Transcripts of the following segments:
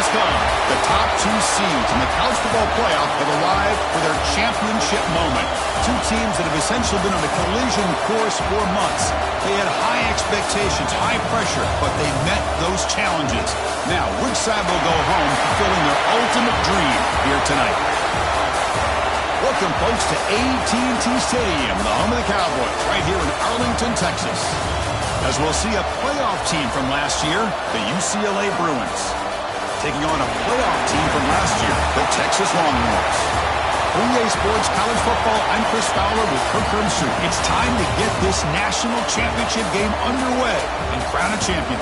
has come. The top two seeds in the college football playoff have arrived for their championship moment. Two teams that have essentially been on a collision course for months. They had high expectations, high pressure, but they met those challenges. Now, which side will go home fulfilling their ultimate dream here tonight? Welcome, folks, to AT&T Stadium, the home of the Cowboys, right here in Arlington, Texas. As we'll see a playoff team from last year, the UCLA Bruins, taking on a playoff team from last year, the Texas Longhorns. For EA Sports College Football, I'm Chris Fowler with Kirk Herbstreit. It's time to get this national championship game underway and crown a champion.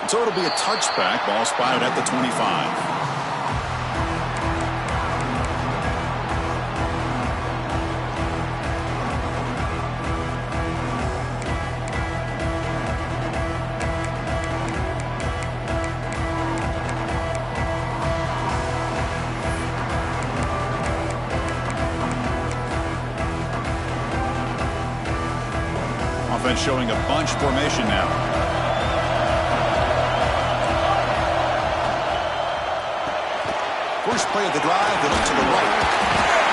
So it'll be a touchback, ball spotted at the 25. Offense showing a bunch formation now. First play of the drive, they look to the right.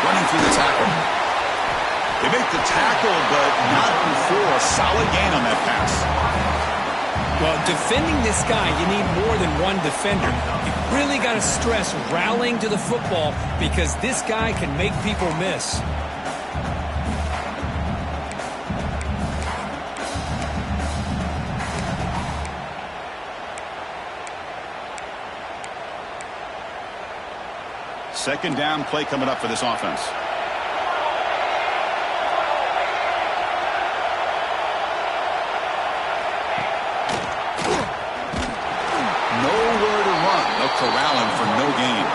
Running through the tackle. They make the tackle, but not before a solid gain on that pass. Well, defending this guy, you need more than one defender. You really got to stress rallying to the football because this guy can make people miss. Second down play coming up for this offense. Nowhere to run. They'll corral him for no gain.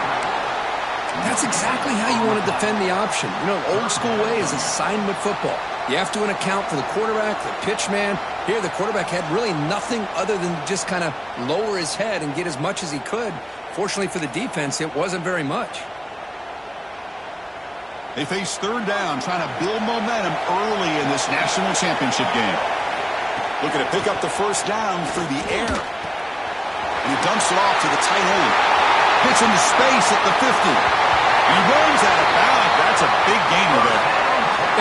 That's exactly how you want to defend the option. You know, old school way is assignment football. You have to account for the quarterback, the pitch man. Here, the quarterback had really nothing other than just kind of lower his head and get as much as he could. Fortunately for the defense, it wasn't very much. They face third down, trying to build momentum early in this national championship game. Looking to pick up the first down through the air. And he dumps it off to the tight end. Gets into space at the 50. He runs out of bounds. That's a big gainer there.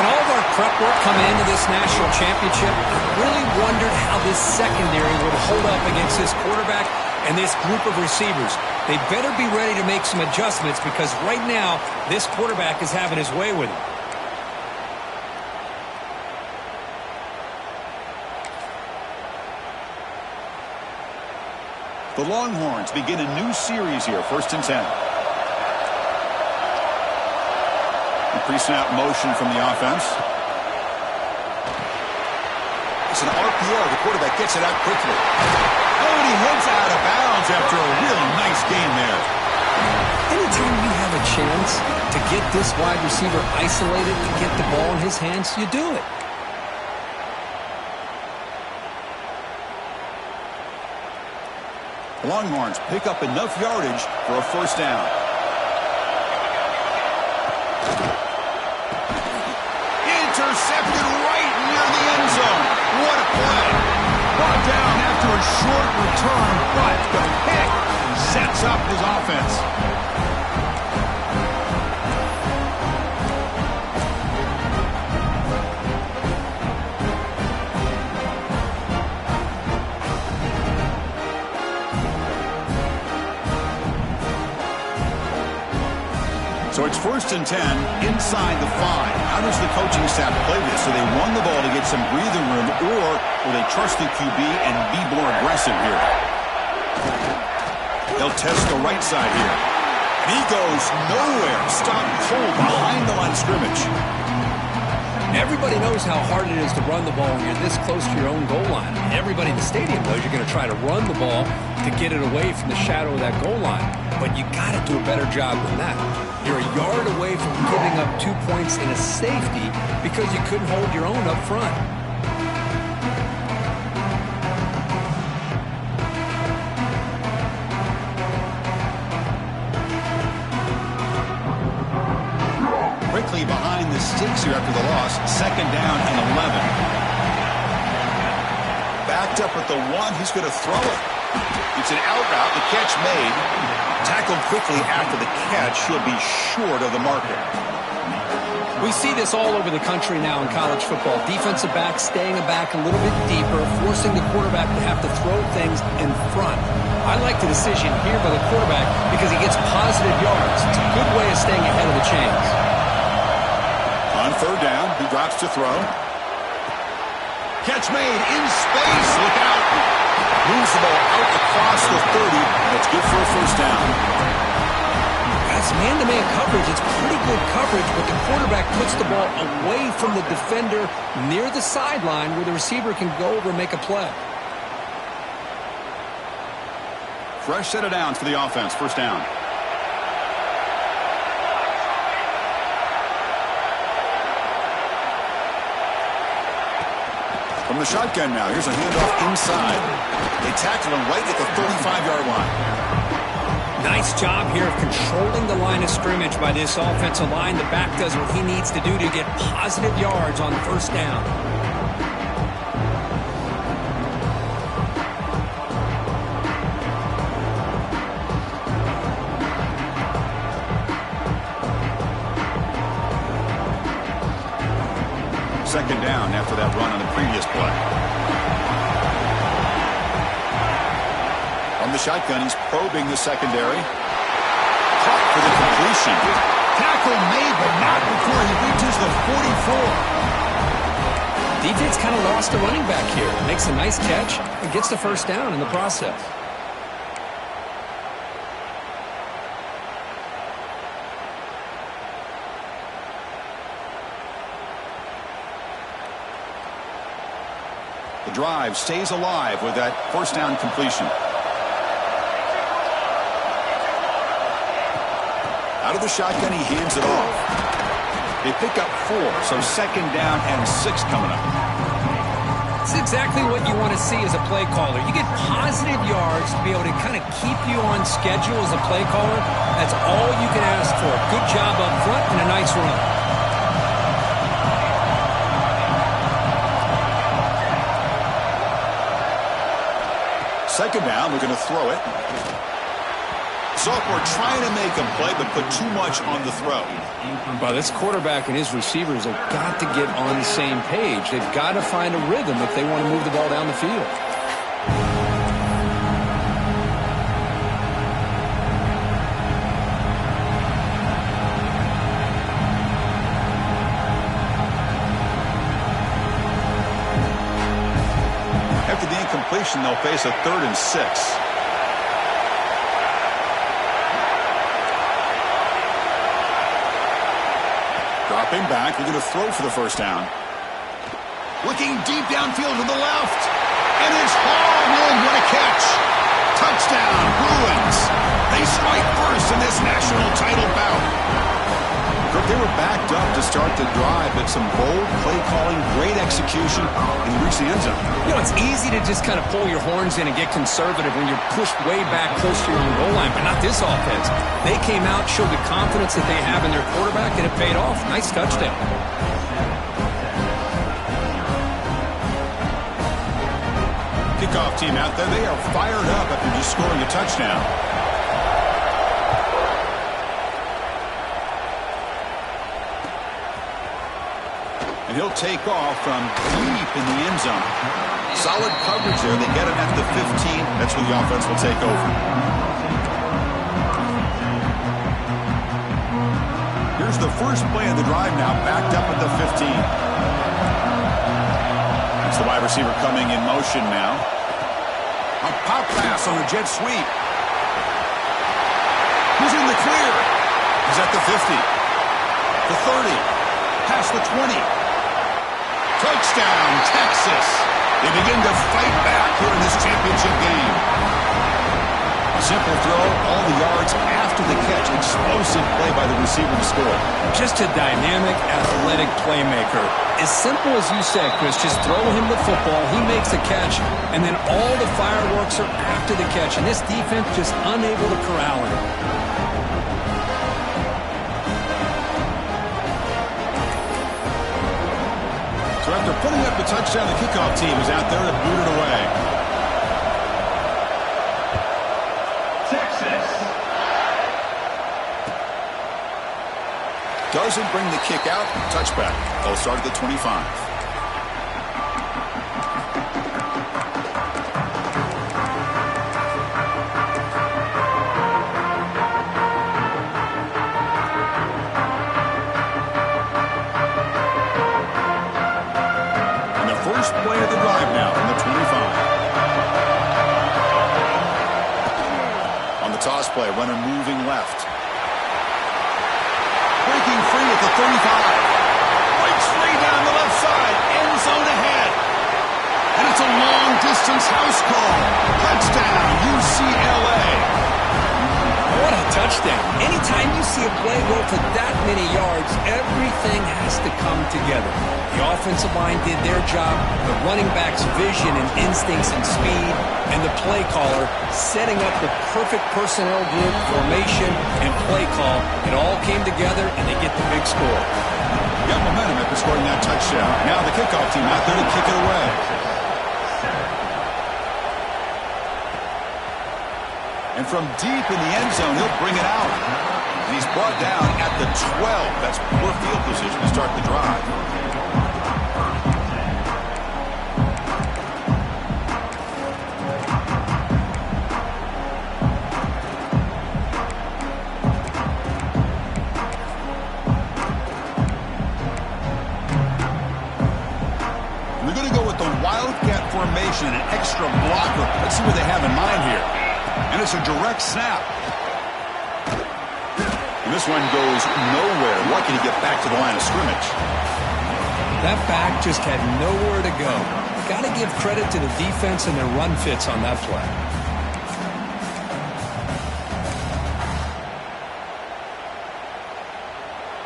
In all of our prep work coming into this national championship, I really wondered how this secondary would hold up against this quarterback and this group of receivers. They better be ready to make some adjustments because right now, this quarterback is having his way with him. The Longhorns begin a new series here, 1st and 10. Pre-snap motion from the offense. It's an RPO. The quarterback gets it out quickly. Oh, and he heads out of bounds after a really nice game there. Anytime you have a chance to get this wide receiver isolated and get the ball in his hands, you do it. The Longhorns pick up enough yardage for a first down. Intercepted right near the end zone. What a play. Brought down after a short return, but the pick sets up his offense. So it's 1st and 10 inside the 5. How does the coaching staff play this? So they run the ball to get some breathing room, or will they trust the QB and be more aggressive here? They'll test the right side here. And he goes nowhere. Stopped cold behind the line of scrimmage. Everybody knows how hard it is to run the ball when you're this close to your own goal line. Everybody in the stadium knows you're going to try to run the ball to get it away from the shadow of that goal line. But you got to do a better job than that. You're a yard away from giving up 2 points in a safety because you couldn't hold your own up front. Quickly behind the sticks here after the loss. 2nd down and 11. Backed up at the 1. He's going to throw it. It's an out route. The catch made. Tackled quickly after the catch. He'll be short of the marker. We see this all over the country now in college football. Defensive backs staying back a little bit deeper, forcing the quarterback to have to throw things in front. I like the decision here by the quarterback because he gets positive yards. It's a good way of staying ahead of the chains. On 3rd down, he drops to throw. Catch made in space. Look out. Moves the ball out across the 30, and it's good for a 1st down. That's man-to-man coverage. It's pretty good coverage, but the quarterback puts the ball away from the defender near the sideline where the receiver can go over and make a play. Fresh set of downs for the offense. 1st down. From the shotgun now, here's a handoff inside. They tackle him right at the 35-yard line. Nice job here of controlling the line of scrimmage by this offensive line. The back does what he needs to do to get positive yards on 1st down. Second down after that run on the previous play. On the shotgun, he's probing the secondary. Caught for the completion. Tackle made, but not before he reaches the 44. Defense kind of lost the running back here. Makes a nice catch and gets the 1st down in the process. The drive stays alive with that 1st down completion. Out of the shotgun, he hands it off. They pick up 4, so 2nd down and 6 coming up. It's exactly what you want to see as a play caller. You get positive yards to be able to kind of keep you on schedule as a play caller. That's all you can ask for. Good job up front and a nice run. 2nd down, we're going to throw it. Sophomore trying to make a play, but put too much on the throw. Well, this quarterback and his receivers have got to get on the same page. They've got to find a rhythm if they want to move the ball down the field. After the incompletion, they'll face a 3rd and 6. Dropping back, we're going to throw for the 1st down. Looking deep downfield to the left. And it's hauled in. What a catch. Touchdown, Bruins. They strike first in this national title bout. They were backed up to start the drive, but some bold play calling, great execution, and he reached the end zone. You know, it's easy to just kind of pull your horns in and get conservative when you're pushed way back close to your own goal line, but not this offense. They came out, showed the confidence that they have in their quarterback, and it paid off. Nice touchdown. Kickoff team out there. They are fired up after just scoring a touchdown. And he'll take off from deep in the end zone. Solid coverage there. They get him at the 15. That's where the offense will take over. Here's the first play of the drive now, backed up at the 15. That's the wide receiver coming in motion now. A pop pass on a jet sweep. He's in the clear. He's at the 50. The 30. Past the 20. Touchdown, Texas. They begin to fight back here in this championship game. A simple throw, all the yards after the catch. Explosive play by the receiver to score. Just a dynamic, athletic playmaker. As simple as you said, Chris, just throw him the football, he makes the catch, and then all the fireworks are after the catch, and this defense just unable to corral him. So after putting up the touchdown, the kickoff team is out there to boot it away. Doesn't bring the kick out. Touchback. They'll start at the 25. And the first play of the drive now from the 25. On the toss play, runner moving left. Breaking free at the 35. Breaks free down the left side. End zone ahead. And it's a long-distance house call. Touchdown, UCLA. What a touchdown. Anytime you see a play go for that many yards, everything has to come together. The offensive line did their job, the running back's vision and instincts and speed, and the play caller setting up the perfect personnel group, formation, and play call. It all came together, and they get the big score. Got momentum after scoring that touchdown. Now the kickoff team out there to kick it away. And from deep in the end zone, he'll bring it out. And he's brought down at the 12. That's poor field position to start the drive. We're going to go with the wildcat formation and an extra blocker. Let's see what they have in mind here. And it's a direct snap. And this one goes nowhere. Lucky to get back to the line of scrimmage. That back just had nowhere to go. Got to give credit to the defense and their run fits on that play.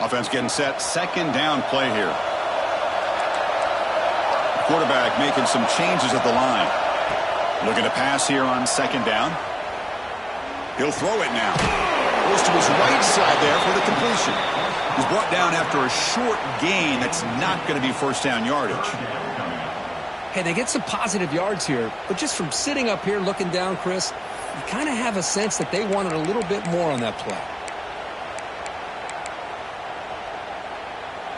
Offense getting set. Second down play here. Quarterback making some changes at the line. Looking to pass here on second down. He'll throw it now. Goes to his right side there for the completion. He's brought down after a short gain. That's not going to be first down yardage. Hey, they get some positive yards here, but just from sitting up here looking down, Chris, you kind of have a sense that they wanted a little bit more on that play.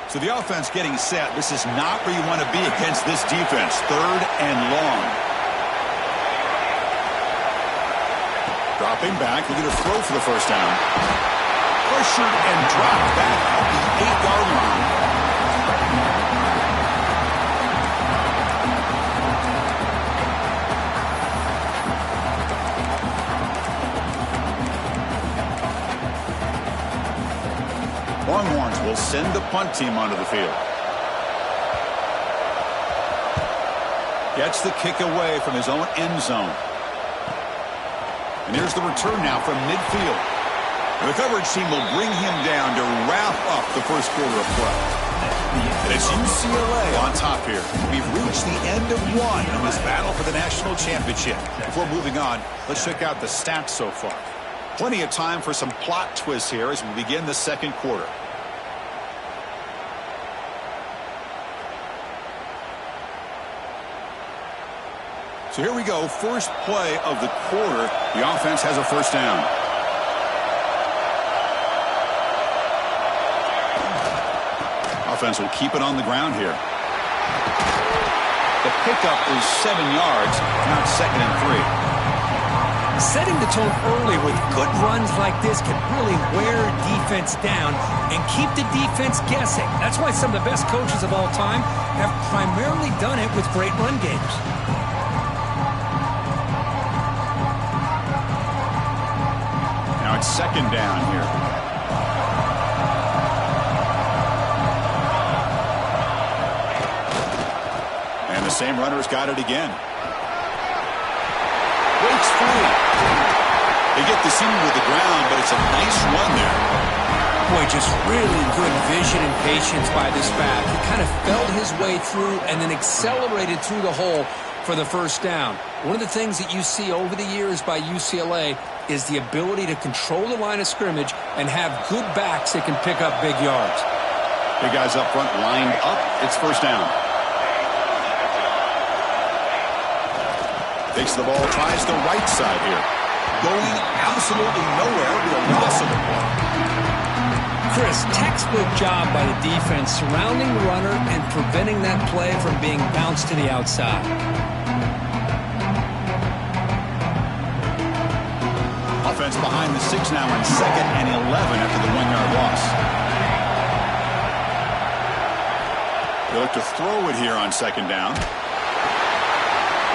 So the offense getting set. This is not where you want to be against this defense. Third and long. Dropping back, looking to throw for the first down. Pressured and dropped back at the 8-yard line. Longhorns will send the punt team onto the field. Gets the kick away from his own end zone. And here's the return now from midfield. And the coverage team will bring him down to wrap up the first quarter of play. And it's UCLA on top here. We've reached the end of one in this battle for the national championship. Before moving on, let's check out the stats so far. Plenty of time for some plot twists here as we begin the second quarter. So here we go, first play of the quarter. The offense has a first down. Offense will keep it on the ground here. The pickup is 7 yards, not second and 3. Setting the tone early with good runs like this can really wear defense down and keep the defense guessing. That's why some of the best coaches of all time have primarily done it with great run games. Now it's second down here. same runner's got it again. Breaks free. They get the seam with the ground, but it's a nice run there. Boy, just really good vision and patience by this back. He kind of felt his way through and then accelerated through the hole for the first down. One of the things that you see over the years by UCLA is the ability to control the line of scrimmage and have good backs that can pick up big yards. Big guys up front lined up. It's first down. Takes the ball, tries the right side here. Going absolutely nowhere with a loss of the ball. Chris, textbook job by the defense surrounding the runner and preventing that play from being bounced to the outside. Offense behind the 6 now on 2nd and 11 after the 1-yard loss. They look to throw it here on 2nd down.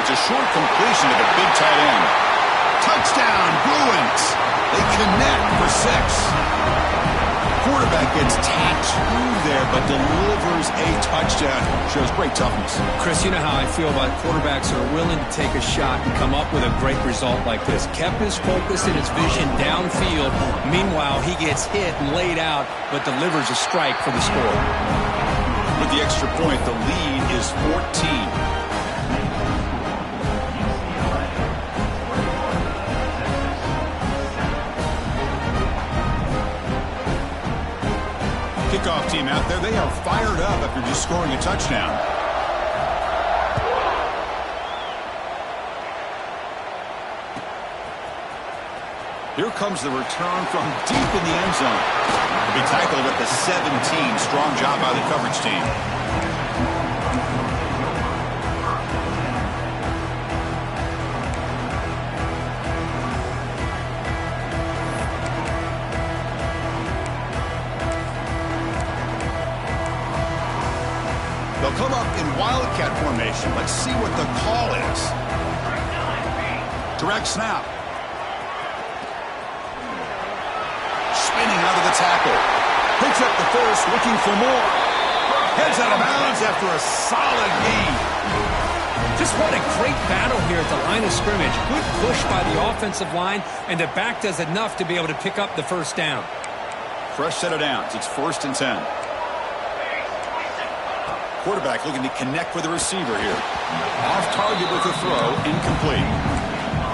It's a short completion to the big tight end. Touchdown, Bruins. They connect for 6. Quarterback gets tapped through there, but delivers a touchdown. Shows great toughness. Chris, you know how I feel about quarterbacks that are willing to take a shot and come up with a great result like this. Kept his focus and his vision downfield. Meanwhile, he gets hit and laid out, but delivers a strike for the score. With the extra point, the lead is 14. Kickoff team out there. They are fired up after just scoring a touchdown. Here comes the return from deep in the end zone. To be tackled at the 17. Strong job by the coverage team. They'll come up in wildcat formation. Let's see what the call is. Direct snap. Spinning out of the tackle. Picks up the first, looking for more. Heads out of bounds after a solid gain. Just what a great battle here at the line of scrimmage. Good push by the offensive line, and the back does enough to be able to pick up the first down. Fresh set of downs. It's 1st and 10. Quarterback looking to connect with the receiver here. Off target with the throw, incomplete.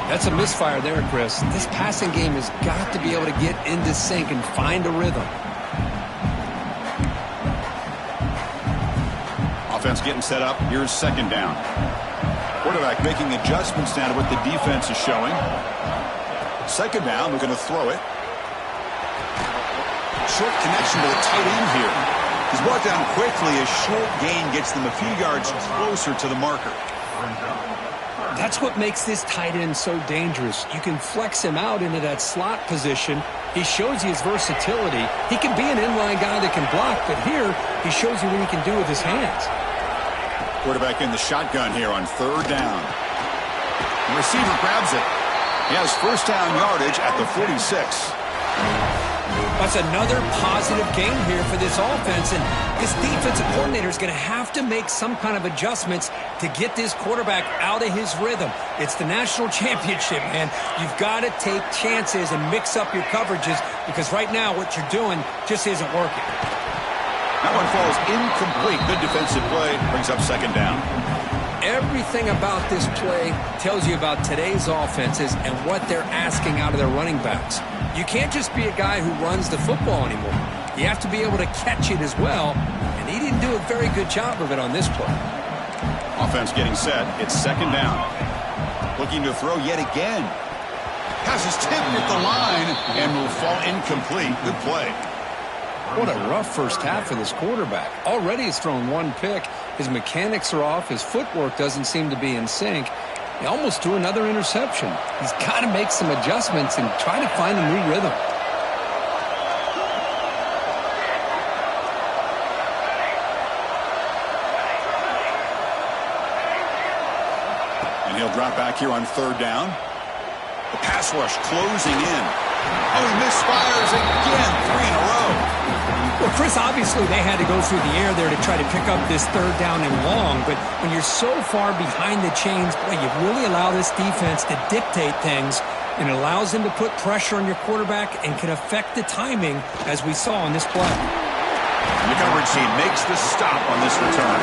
That's a misfire there, Chris. This passing game has got to be able to get into sync and find a rhythm. Offense getting set up. Here's 2nd down. Quarterback making adjustments now to what the defense is showing. 2nd down, we're going to throw it. Short connection to the tight end here. He's brought down quickly. A short gain gets them a few yards closer to the marker. That's what makes this tight end so dangerous. You can flex him out into that slot position. He shows you his versatility. He can be an inline guy that can block, but here he shows you what he can do with his hands. Quarterback in the shotgun here on 3rd down. The receiver grabs it. He has first down yardage at the 46. That's another positive game here for this offense, and this defensive coordinator is going to have to make some kind of adjustments to get this quarterback out of his rhythm. It's the national championship, man. You've got to take chances and mix up your coverages because right now what you're doing just isn't working. That one falls incomplete. Good defensive play. Brings up 2nd down. Everything about this play tells you about today's offenses and what they're asking out of their running backs. You can't just be a guy who runs the football anymore. You have to be able to catch it as well, and he didn't do a very good job of it on this play. Offense getting set. It's 2nd down. Looking to throw yet again. Pass is tipped at the line and will fall incomplete. Good play. What a rough first half for this quarterback. Already he's thrown 1 pick. His mechanics are off. His footwork doesn't seem to be in sync. He almost threw another interception. He's got to make some adjustments and try to find a new rhythm. And he'll drop back here on 3rd down. The pass rush closing in. Oh, he misfires again. 3 in a row. Well, Chris, obviously they had to go through the air there to try to pick up this third down and long, but when you're so far behind the chains, boy, you really allow this defense to dictate things, and it allows them to put pressure on your quarterback and can affect the timing, as we saw in this play. And the coverage team makes the stop on this return.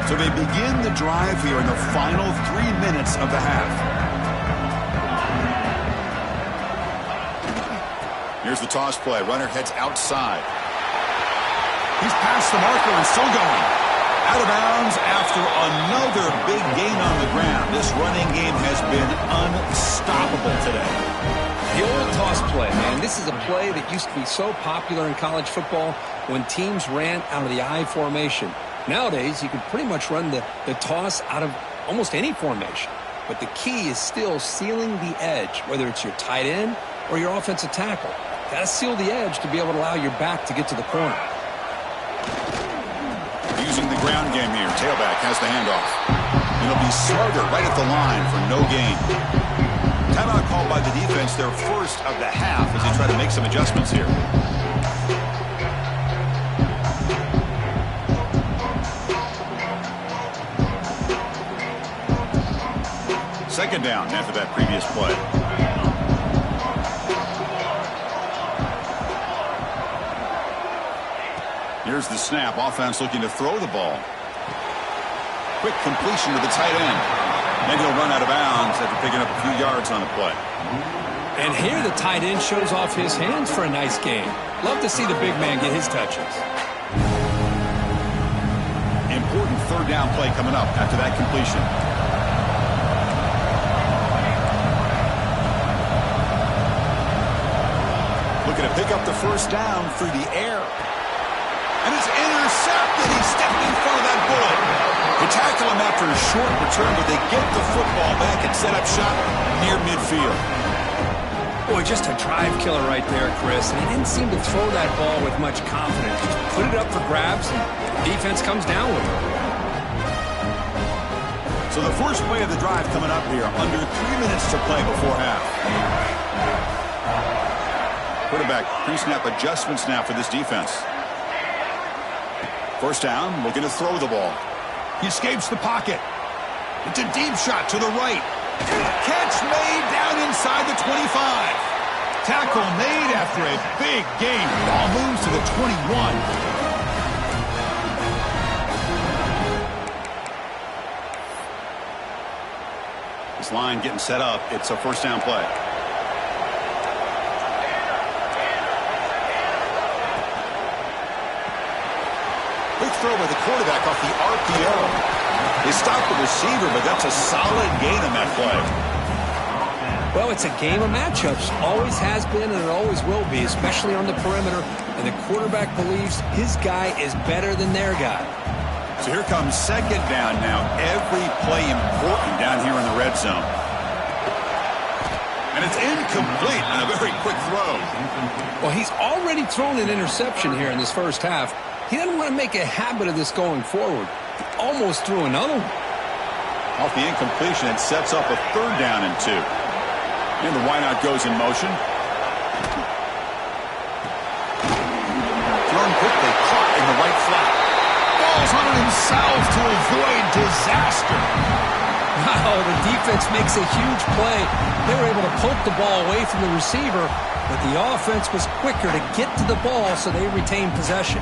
So they begin the drive here in the final 3 minutes of the half. Here's the toss play. Runner heads outside. He's past the marker and still going. Out of bounds after another big gain on the ground. This running game has been unstoppable today. The old toss play, man. This is a play that used to be so popular in college football when teams ran out of the I formation. Nowadays, you can pretty much run the toss out of almost any formation. But the key is still sealing the edge, whether it's your tight end or your offensive tackle. Got to seal the edge to be able to allow your back to get to the corner. Using the ground game here. Tailback has the handoff. It'll be Slugger right at the line for no gain. Timeout called by the defense, their first of the half, as they try to make some adjustments here. Second down after that previous play. Here's the snap. Offense looking to throw the ball. Quick completion to the tight end. Then he'll run out of bounds after picking up a few yards on the play. And here the tight end shows off his hands for a nice game. Love to see the big man get his touches. Important third down play coming up after that completion. Looking to pick up the first down through the air. And it's intercepted. He stepped in front of that bullet. They tackle him after a short return, but they get the football back and set up shop near midfield. Boy, just a drive killer right there, Chris. And he didn't seem to throw that ball with much confidence. Just put it up for grabs, and the defense comes down with it. So the first play of the drive coming up here. Under 3 minutes to play before half. Quarterback pre-snap adjustments now for this defense. First down, looking to throw the ball. He escapes the pocket. It's a deep shot to the right. Catch made down inside the 25. Tackle made after a big gain. Ball moves to the 21. This line getting set up. It's a first down play. Quick throw by the quarterback off the RPO. They stopped the receiver, but that's a solid gain on that play. Well, it's a game of matchups. Always has been, and it always will be, especially on the perimeter. And the quarterback believes his guy is better than their guy. So here comes second down now. Every play important down here in the red zone. And it's incomplete on a very quick throw. Well, he's already thrown an interception here in this first half. He doesn't want to make a habit of this going forward. He almost threw another one. Off the incompletion, it sets up a third down and 2. And the wideout goes in motion. Thrown quickly, caught in the right flat. Falls on it himself to avoid disaster. Wow, the defense makes a huge play. They were able to poke the ball away from the receiver, but the offense was quicker to get to the ball, so they retained possession.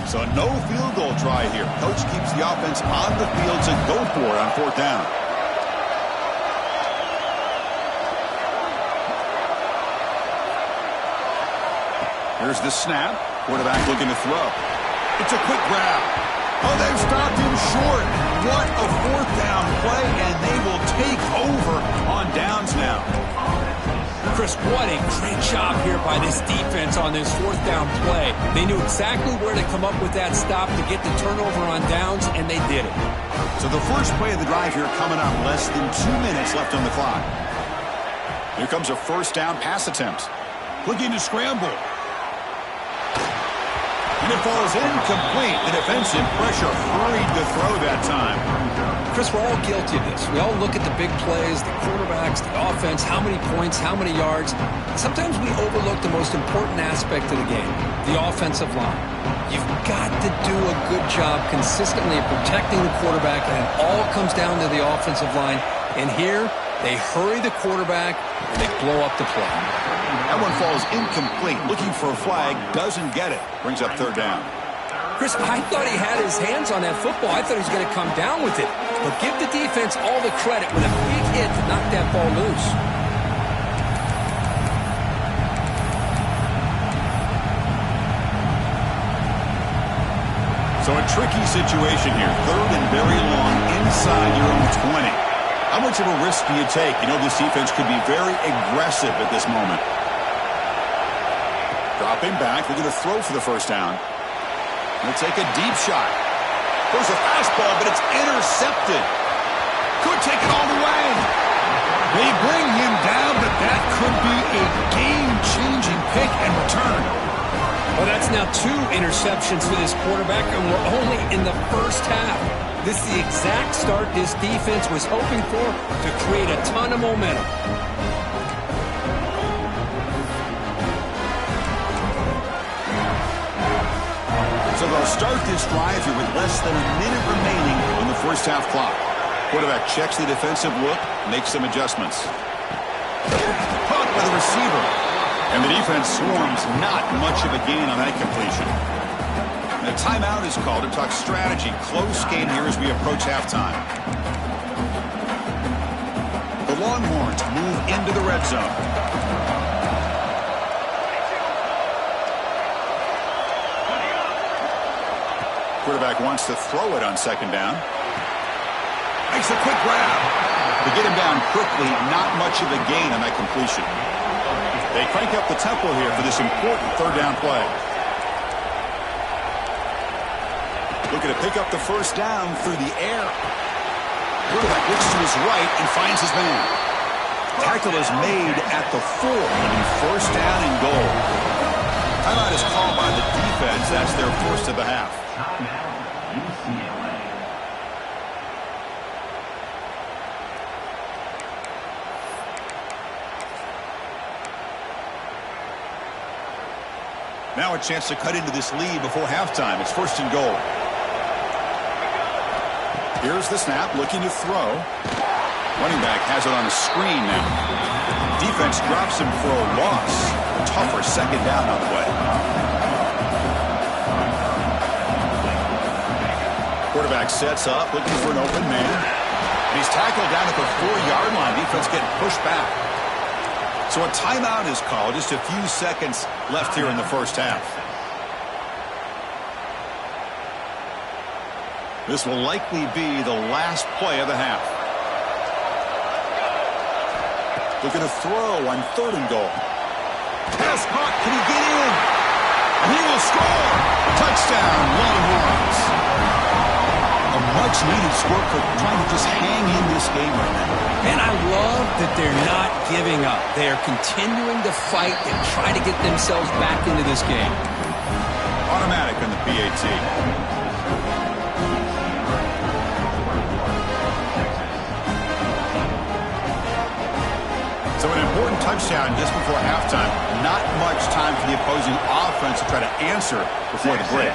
So no field goal try here. Coach keeps the offense on the field to go for it on fourth down. Here's the snap. Quarterback looking to throw. It's a quick grab. Oh, they've stopped him short. What a fourth down play, and they will take over on downs now. Chris, what a great job here by this defense on this fourth down play. They knew exactly where to come up with that stop to get the turnover on downs, and they did it. So the first play of the drive here coming up. Less than 2 minutes left on the clock. Here comes a first down pass attempt. Looking to scramble. And it falls incomplete. The defensive pressure hurried the throw that time. Chris, we're all guilty of this. We all look at the big plays, the quarterbacks, the offense, how many points, how many yards. Sometimes we overlook the most important aspect of the game, the offensive line. You've got to do a good job consistently of protecting the quarterback, and it all comes down to the offensive line. And here, they hurry the quarterback, and they blow up the play. That one falls incomplete. Looking for a flag, doesn't get it. Brings up third down. Chris, I thought he had his hands on that football. I thought he was going to come down with it. But give the defense all the credit with a big hit to knock that ball loose. So a tricky situation here. Third and very long inside your own 20. How much of a risk do you take? You know this defense could be very aggressive at this moment. Dropping back. They're going to throw for the first down. They'll take a deep shot. Goes a fastball, but it's intercepted. Could take it all the way. They bring him down, but that could be a game-changing pick and return. Well, that's now 2 interceptions for this quarterback, and we're only in the first half. This is the exact start this defense was hoping for to create a ton of momentum. So they'll start this drive here with less than a minute remaining on the first half clock. Quarterback checks the defensive look, makes some adjustments. Caught by the receiver. And the defense swarms, not much of a gain on that completion. And a timeout is called to talk strategy. Close game here as we approach halftime. The Longhorns move into the red zone. Quarterback wants to throw it on second down. Makes a quick grab. To get him down quickly, not much of a gain on that completion. They crank up the tempo here for this important third down play. Looking to pick up the first down through the air. Quarterback looks to his right and finds his man. Tackle is made at the 4 on first down and goal. Timeout is called by the defense. That's their first of the half. Now a chance to cut into this lead before halftime. It's first and goal. Here's the snap, looking to throw. Running back has it on a screen now. Defense drops him for a loss. A tougher second down on the way. Quarterback sets up, looking for an open man. He's tackled down at the 4-yard line. Defense getting pushed back. So a timeout is called. Just a few seconds left here in the first half. This will likely be the last play of the half. Looking to throw on third and goal. Pass caught. Can he get in? And he will score. Touchdown, Longhorns. A much-needed score for trying to just hang in this game right now. And I love that they're not giving up. They are continuing to fight and try to get themselves back into this game. Automatic on the PAT. So an important touchdown just before halftime. Not much time for the opposing offense to try to answer before the break.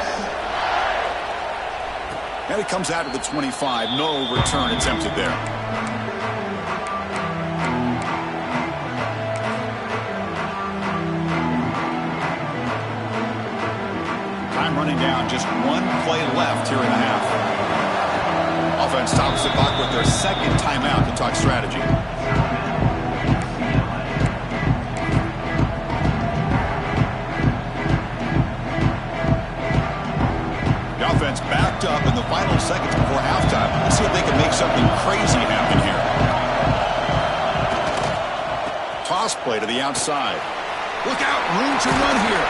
And it comes out of the 25. No return attempted there. Time running down. Just one play left here in the half. Offense stops the clock with their second timeout to talk strategy. Offense backed up in the final seconds before halftime. Let's see if they can make something crazy happen here. toss play to the outside. Look out, room to run here.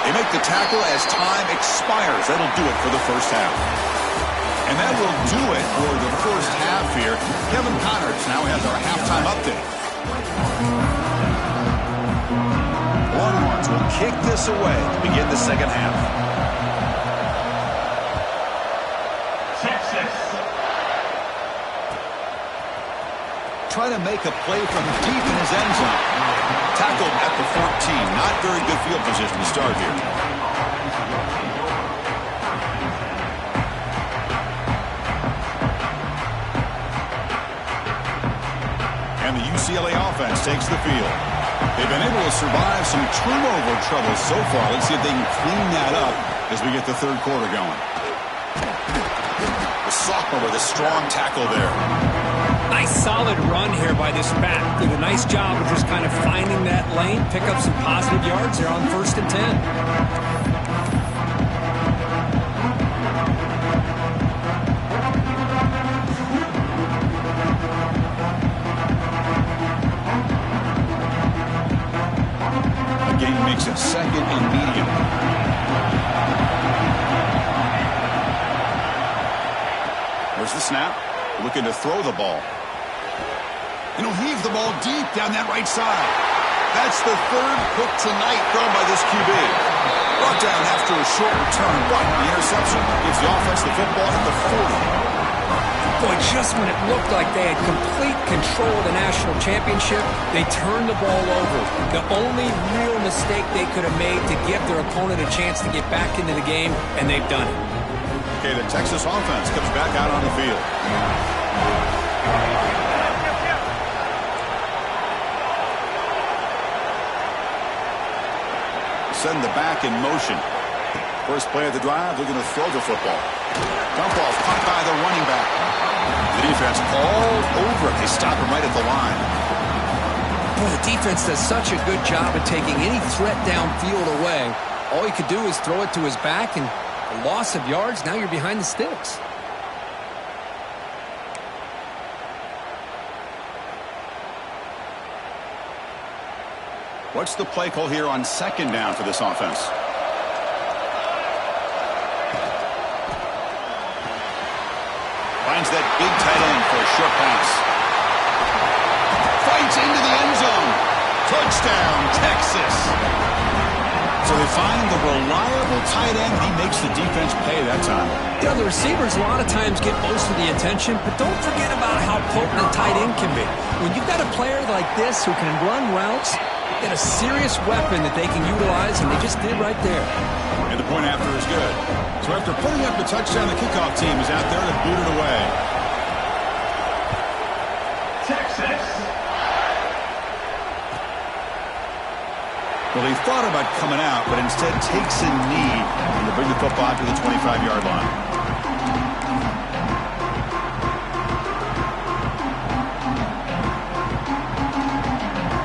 They make the tackle as time expires. That'll do it for the first half. And that will do it for the first half here. Kevin Connors now has our halftime update. Longhorns will kick this away to begin the second half. Trying to make a play from deep in his end zone. Tackled at the 14. Not very good field position to start here. And the UCLA offense takes the field. They've been able to survive some turnover trouble so far. Let's see if they can clean that up as we get the third quarter going. The sophomore with a strong tackle there. Nice solid run here by this back. Did a nice job of just kind of finding that lane, pick up some positive yards there on 1st and 10. The game makes it 2nd and medium. There's the snap. Looking to throw the ball. And he'll heave the ball deep down that right side. That's the 3rd pick tonight thrown by this QB. Brought down after a short return, but the interception gives the offense the football at the 40. Boy, just when it looked like they had complete control of the national championship, they turned the ball over. The only real mistake they could have made to give their opponent a chance to get back into the game, and they've done it. Okay, the Texas offense comes back out on the field. Send the back in motion. First play of the drive, they're going to throw the football. Dump off, caught by the running back. The defense all over it. They stop him right at the line. Boy, the defense does such a good job of taking any threat downfield away. All he could do is throw it to his back, and a loss of yards, now you're behind the sticks. What's the play call here on 2nd down for this offense? Finds that big tight end for a short pass. Fights into the end zone. Touchdown, Texas. So they find the reliable tight end. He makes the defense pay that time. You know, the receivers a lot of times get most of the attention, but don't forget about how potent a tight end can be. When you've got a player like this who can run routes, you've got a serious weapon that they can utilize, and they just did right there. And the point after is good. So after putting up the touchdown, the kickoff team is out there to boot it away. Texas. Well, he thought about coming out, but instead takes a knee to bring the football to the 25-yard line.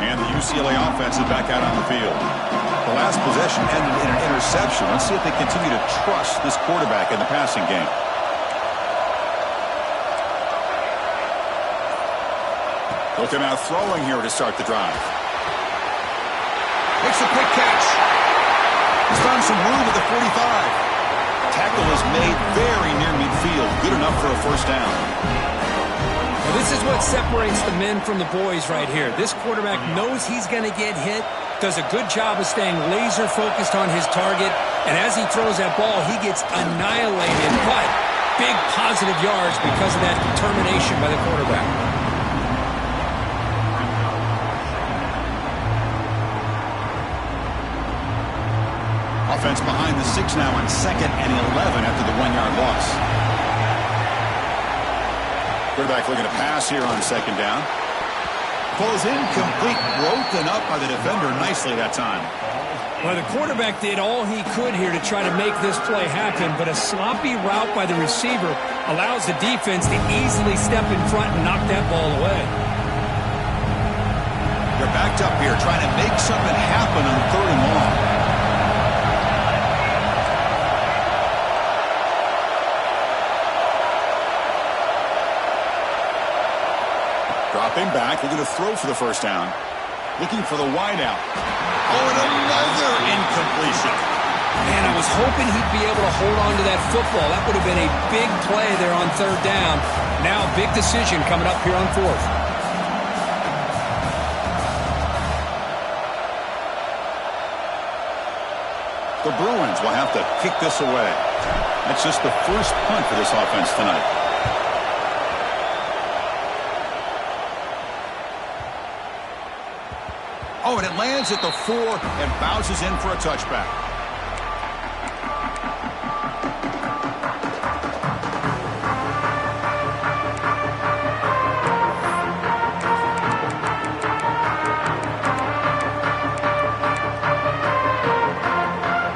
And the UCLA offense is back out on the field. The last possession ended in an interception. Let's see if they continue to trust this quarterback in the passing game. They'll come out throwing here to start the drive. Makes a quick catch. He's found some room at the 45. Tackle is made very near midfield. Good enough for a first down. Well, this is what separates the men from the boys right here. This quarterback knows he's going to get hit, does a good job of staying laser focused on his target, and as he throws that ball, he gets annihilated, but big positive yards because of that determination by the quarterback. Offense behind the 6 now on 2nd and 11 after the 1-yard loss. Quarterback looking to pass here on 2nd down. Ball is incomplete, broken up by the defender nicely that time. Well, the quarterback did all he could here to try to make this play happen, but a sloppy route by the receiver allows the defense to easily step in front and knock that ball away. They're backed up here trying to make something happen on 3rd and long. Dropping back, they're going to throw for the first down. Looking for the wideout. Oh, and another incompletion. Man, I was hoping he'd be able to hold on to that football. That would have been a big play there on third down. Now, big decision coming up here on fourth. The Bruins will have to kick this away. That's just the first punt for this offense tonight. Oh, and it lands at the 4 and bounces in for a touchback.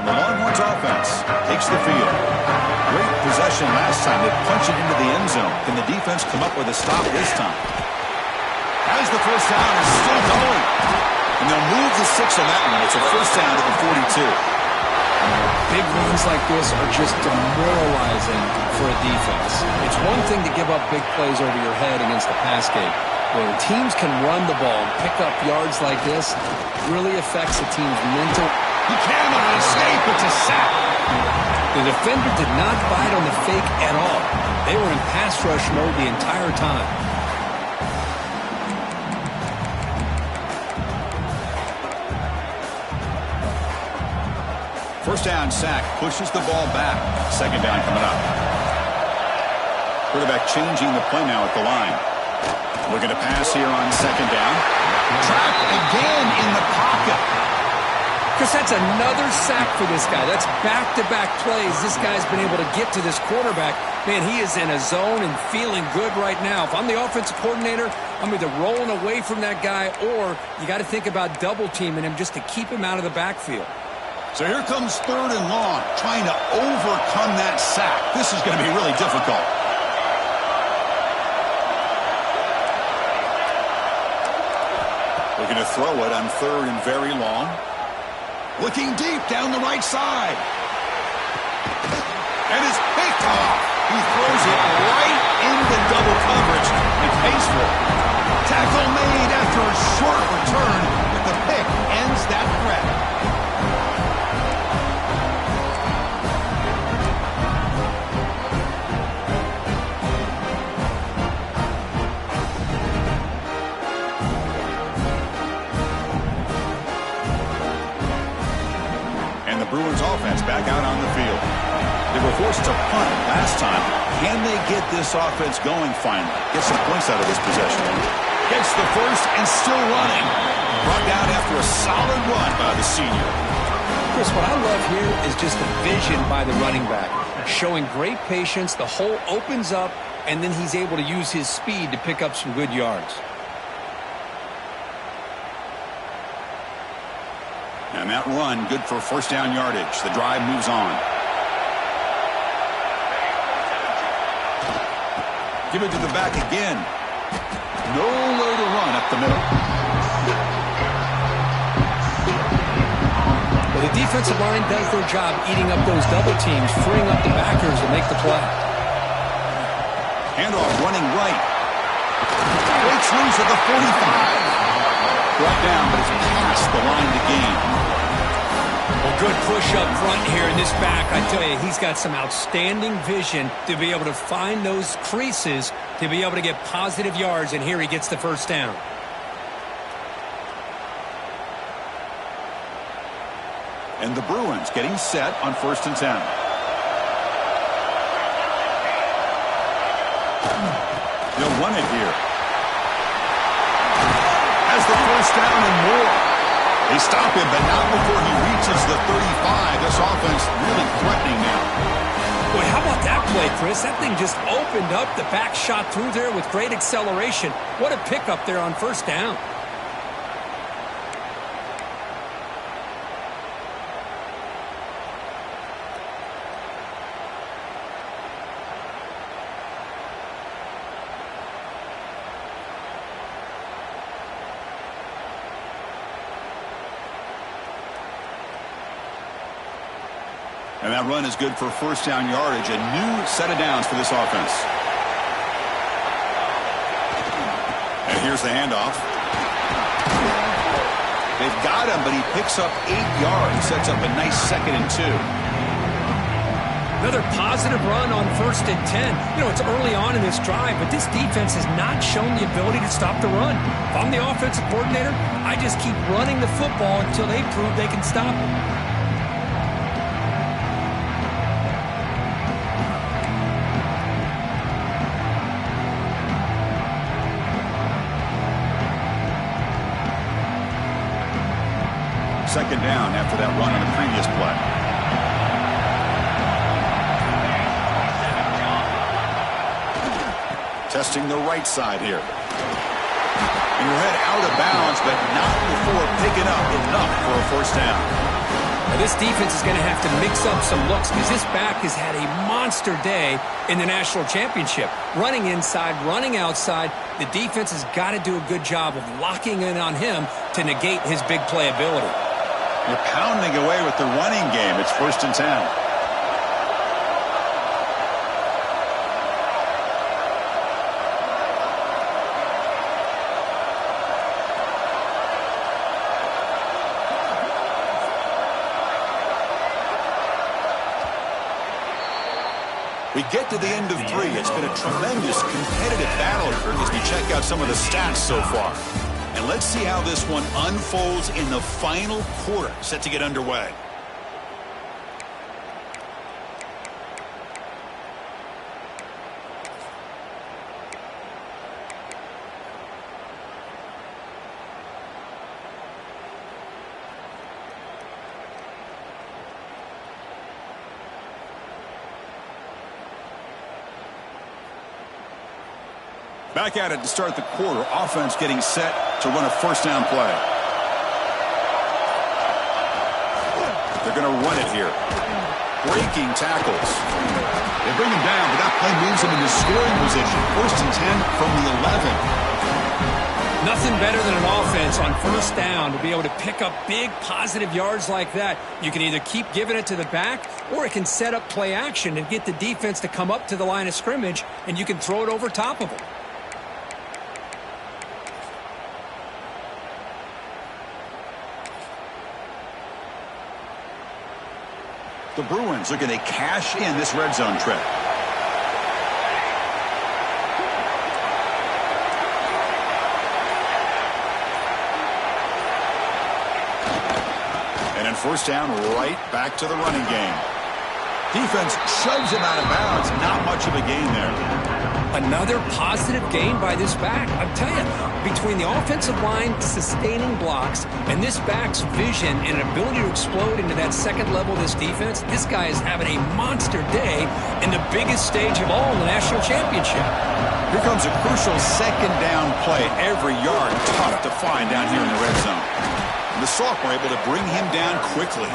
The Longhorns offense takes the field. Great possession last time. They punch it into the end zone. Can the defense come up with a stop this time? Has the first down and still going. And they'll move the 6 on that one. It's a first down to the 42. Big runs like this are just demoralizing for a defense. It's one thing to give up big plays over your head against the pass game. When teams can run the ball and pick up yards like this, it really affects the team's mental. He can on an escape. It's a sack. The defender did not bite on the fake at all. They were in pass rush mode the entire time. First down sack pushes the ball back. Second down coming up. Quarterback changing the play now at the line. Looking to pass here on second down. Trapped again in the pocket. Chris, that's another sack for this guy. That's back-to-back plays. This guy's been able to get to this quarterback. Man, he is in a zone and feeling good right now. If I'm the offensive coordinator, I'm either rolling away from that guy or you got to think about double-teaming him just to keep him out of the backfield. So here comes third and long, trying to overcome that sack. This is going to be really difficult. Looking to throw it on third and very long. Looking deep down the right side. And it's picked off. He throws it right into double coverage and pays for it. Tackle made after a short return, but the pick ends that threat. Bruins offense back out on the field. They were forced to punt last time. Can they get this offense going finally? Get some points out of this possession. Gets the first and still running. Brought down after a solid run by the senior. Chris, what I love here is just the vision by the running back. Showing great patience. The hole opens up, and then he's able to use his speed to pick up some good yards. And that run, good for first down yardage. The drive moves on. Give it to the back again. Nowhere to run up the middle. Well, the defensive line does their job eating up those double teams, freeing up the backers to make the play. Handoff running right. Breaks loose at the 45. Brought down, but it's past the line to gain. Well, good push up front here in this back. I tell you, he's got some outstanding vision to be able to find those creases, to be able to get positive yards, and here he gets the first down. And the Bruins getting set on 1st and 10. They'll run it here. Has the first down and more. They stop him, but not before he reaches the 35. This offense really threatening now. Boy, how about that play, Chris? That thing just opened up. The back shot through there with great acceleration. What a pickup there on first down. And that run is good for first down yardage. A new set of downs for this offense. And here's the handoff. They've got him, but he picks up 8 yards. Sets up a nice 2nd and 2. Another positive run on 1st and 10. You know, it's early on in this drive, but this defense has not shown the ability to stop the run. If I'm the offensive coordinator, I just keep running the football until they prove they can stop it. Second down after that run on the previous play. Testing the right side here. And your head out of bounds, but not before picking up enough for a 1st down. Now this defense is going to have to mix up some looks because this back has had a monster day in the national championship. Running inside, running outside. The defense has got to do a good job of locking in on him to negate his big play ability. You're pounding away with the running game. It's 1st and 10. We get to the end of 3. It's been a tremendous competitive battle here as we check out some of the stats so far. And let's see how this one unfolds in the final quarter, set to get underway. Back at it to start the quarter. Offense getting set to run a 1st down play. They're going to run it here. Breaking tackles. They bring him down, but that play moves him into scoring position. 1st and 10 from the 11. Nothing better than an offense on 1st down to be able to pick up big positive yards like that. You can either keep giving it to the back, or it can set up play action and get the defense to come up to the line of scrimmage, and you can throw it over top of them. The Bruins looking to cash in this red zone trip. And in 1st down, right back to the running game. Defense shoves him out of bounds. Not much of a gain there. Another positive gain by this back. I'm telling you, between the offensive line sustaining blocks and this back's vision and ability to explode into that 2nd level of this defense, this guy is having a monster day in the biggest stage of all in the national championship. Here comes a crucial 2nd down play. Every yard tough to find down here in the red zone. And the sophomore able to bring him down quickly.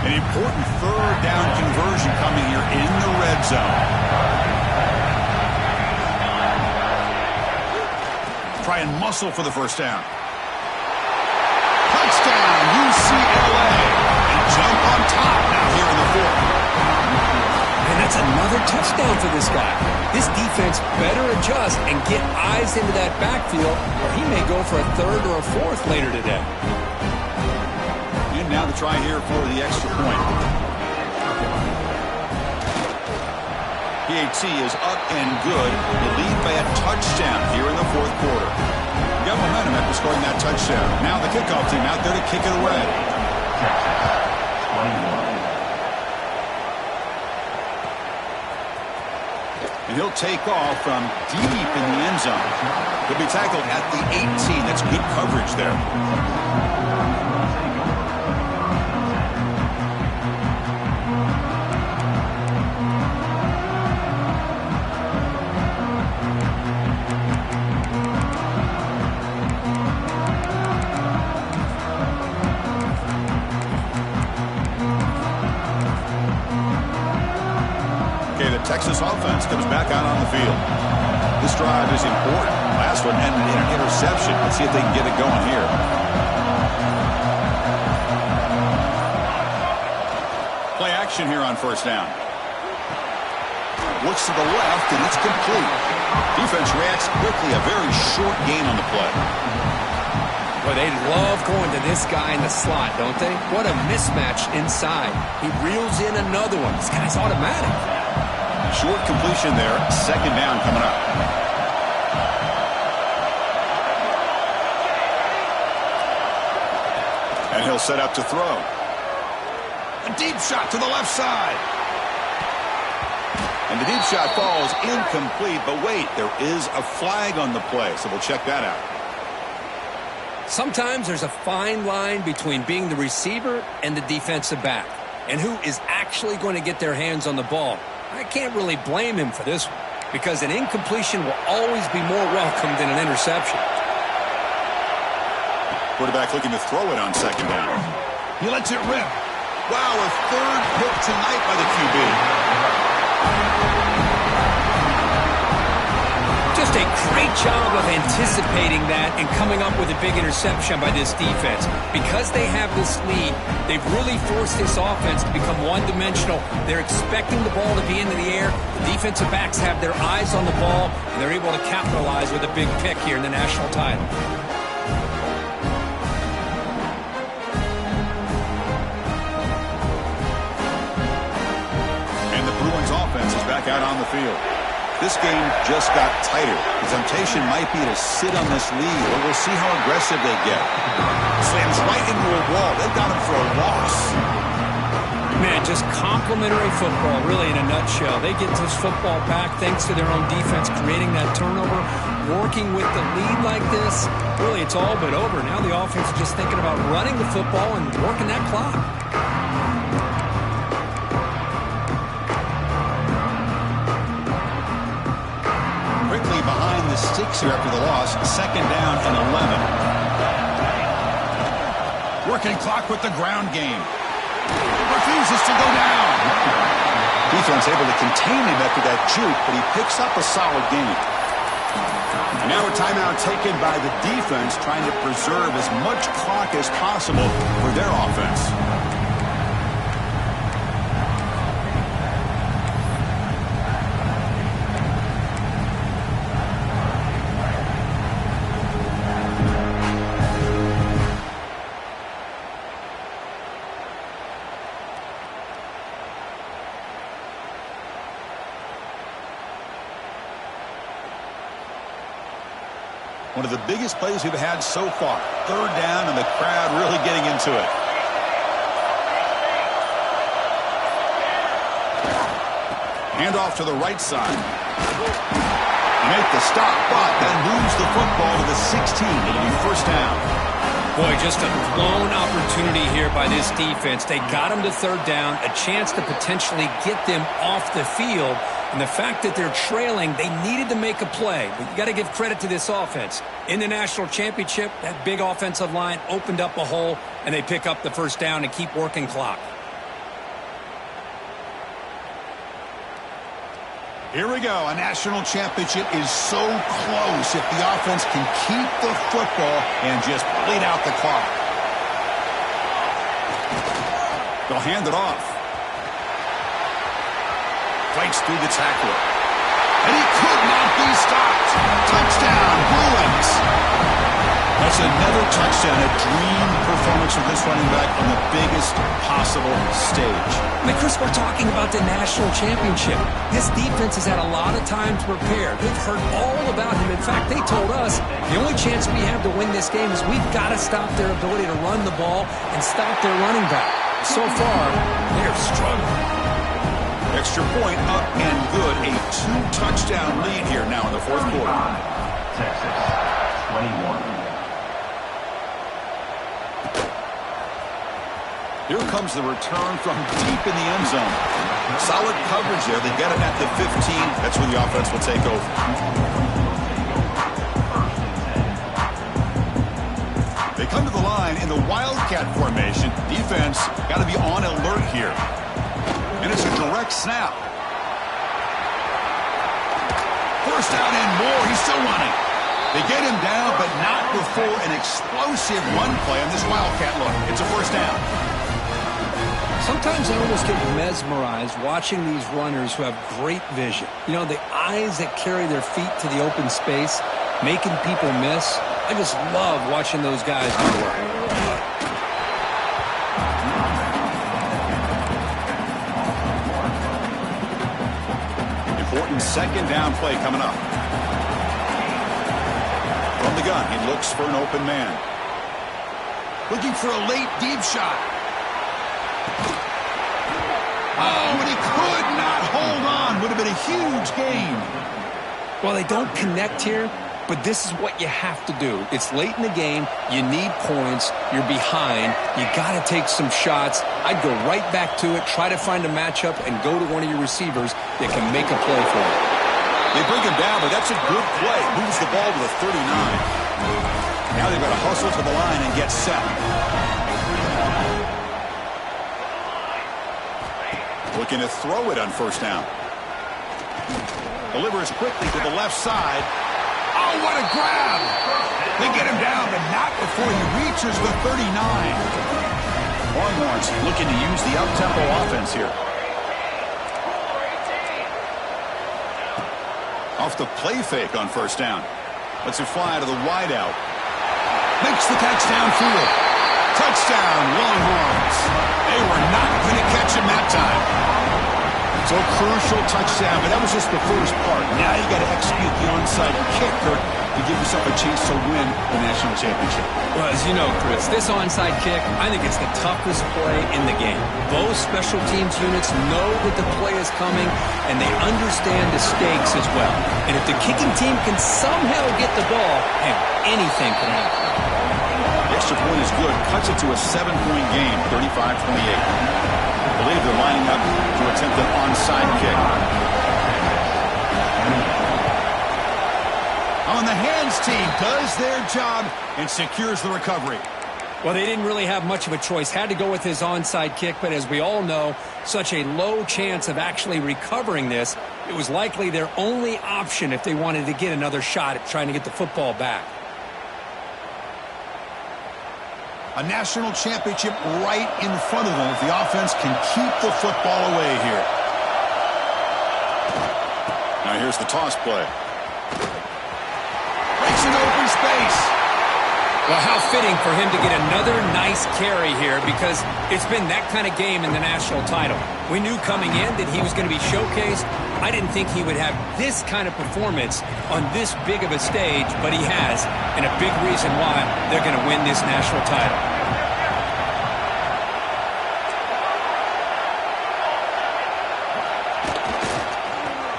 An important 3rd down conversion coming here in the red zone. Try and muscle for the 1st down. Touchdown, UCLA. And jump on top now here in the 4th. And that's another touchdown for this guy. This defense better adjust and get eyes into that backfield, or he may go for a 3rd or a 4th later today. And now to try here for the extra point. PAT is up and good. The lead by a touchdown here in the 4th quarter. Got momentum after scoring that touchdown. Now the kickoff team out there to kick it away. And he'll take off from deep in the end zone. He'll be tackled at the 18. That's good coverage there. Texas offense comes back out on the field. This drive is important. Last one ended in an interception. Let's see if they can get it going here. action here on first down. Looks to the left, and it's complete. Defense reacts quickly. A very short gain on the play. Well, they love going to this guy in the slot, don't they? What a mismatch inside. He reels in another one. This guy's automatic. Short completion there. Second down coming up. And he'll set up to throw. A deep shot to the left side. And the deep shot falls incomplete. But wait, there is a flag on the play, so we'll check that out. Sometimes there's a fine line between being the receiver and the defensive back, and who is actually going to get their hands on the ball. I can't really blame him for this one, because an incompletion will always be more welcome than an interception. Quarterback looking to throw it on second down. He lets it rip. Wow, a third pick tonight by the QB. Just a great job of anticipating that and coming up with a big interception by this defense. Because they have this lead, they've really forced this offense to become one-dimensional. They're expecting the ball to be into the air. The defensive backs have their eyes on the ball, and they're able to capitalize with a big pick here in the national title. And the Bruins offense is back out on the field. This game just got tighter. The temptation might be to sit on this lead, but we'll see how aggressive they get. Slams right into a wall. They've got him for a loss. Man, just complimentary football, really, in a nutshell. They get this football back thanks to their own defense, creating that turnover, working with the lead like this. Really, it's all but over. Now the offense is just thinking about running the football and working that clock. Behind the sticks here after the loss. Second down and 11. Working clock with the ground game. Refuses to go down. Defense able to contain him after that juke, but he picks up a solid gain. And now a timeout taken by the defense, trying to preserve as much clock as possible for their offense. One of the biggest plays we've had so far. Third down, and the crowd really getting into it. Handoff to the right side. Make the stop, but then moves the football to the 16. It'll be first down. Boy, just a blown opportunity here by this defense. They got him to third down, a chance to potentially get them off the field. And the fact that they're trailing, they needed to make a play. But you got to give credit to this offense. In the national championship, that big offensive line opened up a hole, and they pick up the first down and keep working clock. Here we go. A national championship is so close if the offense can keep the football and just bleed out the clock. They'll hand it off. Fights through the tackler. And he could not be stopped. Touchdown, Bruins. That's another touchdown, a dream performance from this running back on the biggest possible stage. I mean, Chris, we're talking about the national championship. This defense has had a lot of time to prepare. They've heard all about him. In fact, they told us the only chance we have to win this game is we've got to stop their ability to run the ball and stop their running back. So far, they're struggling. Extra point up and good. A 2-touchdown lead here now in the fourth quarter. Texas, 21. Here comes the return from deep in the end zone. Solid coverage there. They get it at the 15. That's where the offense will take over. They come to the line in the Wildcat formation. Defense got to be on alert here. And it's a direct snap. First down and more. He's still running. They get him down, but not before an explosive run play on this Wildcat look. It's a first down. Sometimes I almost get mesmerized watching these runners who have great vision. You know, the eyes that carry their feet to the open space, making people miss. I just love watching those guys do work. Important second down play coming up. From the gun, he looks for an open man. Looking for a late deep shot. Oh, and he could not hold on. Would have been a huge gain. Well, they don't connect here, but this is what you have to do. It's late in the game. You need points. You're behind. You got to take some shots. I'd go right back to it, try to find a matchup, and go to one of your receivers that can make a play for you. They bring him down, but that's a good play. Moves the ball to the 39. Now they've got to hustle to the line and get set. Looking to throw it on first down. Delivers quickly to the left side. Oh, what a grab! They get him down, but not before he reaches the 39. Longhorns looking to use the up-tempo offense here. Off the play fake on first down. Lets it fly to the wideout. Makes the catch downfield. Touchdown, Longhorns. They were not going to catch him that time. So a crucial touchdown, but that was just the first part. Now you got to execute the onside kick to give yourself a chance to win the national championship. Well, as you know, Chris, this onside kick, I think it's the toughest play in the game. Both special teams units know that the play is coming, and they understand the stakes as well. And if the kicking team can somehow get the ball, hey, anything can happen. The extra point is good. Cuts it to a 7-point game, 35-28. I believe they're lining up to attempt an onside kick. On the hands team does their job and secures the recovery. Well, they didn't really have much of a choice. Had to go with his onside kick, but as we all know, such a low chance of actually recovering this. It was likely their only option if they wanted to get another shot at trying to get the football back. A national championship right in front of them if the offense can keep the football away here. Now here's the toss play. Breaks an open space. Well, how fitting for him to get another nice carry here because it's been that kind of game in the national title. We knew coming in that he was going to be showcased. I didn't think he would have this kind of performance on this big of a stage, but he has, and a big reason why they're going to win this national title.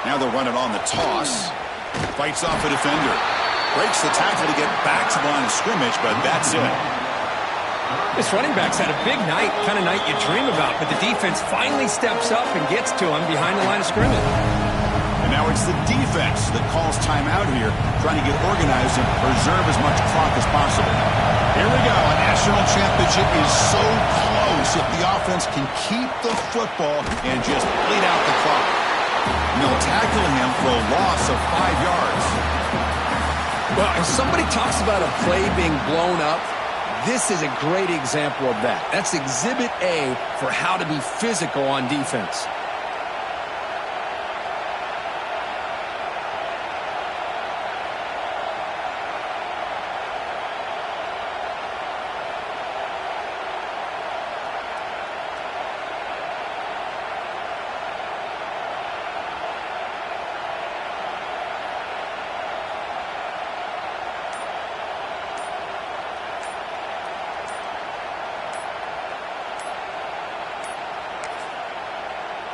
Now they'll run it on the toss. Fights off a defender. Breaks the tackle to get back to the line of scrimmage, but that's it. This running back's had a big night, kind of night you dream about, but the defense finally steps up and gets to him behind the line of scrimmage. And now it's the defense that calls timeout here, trying to get organized and preserve as much clock as possible. Here we go. A national championship is so close if the offense can keep the football and just bleed out the clock. And they'll tackle him for a loss of 5 yards. Well, if somebody talks about a play being blown up, this is a great example of that. That's Exhibit A for how to be physical on defense.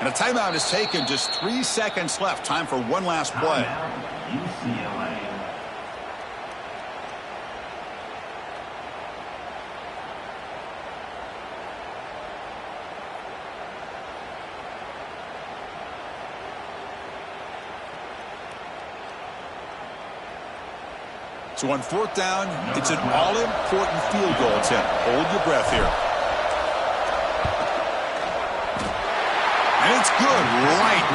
And a timeout is taken. Just 3 seconds left. Time for one last play. UCLA. So on fourth down, it's an all-important field goal attempt. Hold your breath here. And it's good right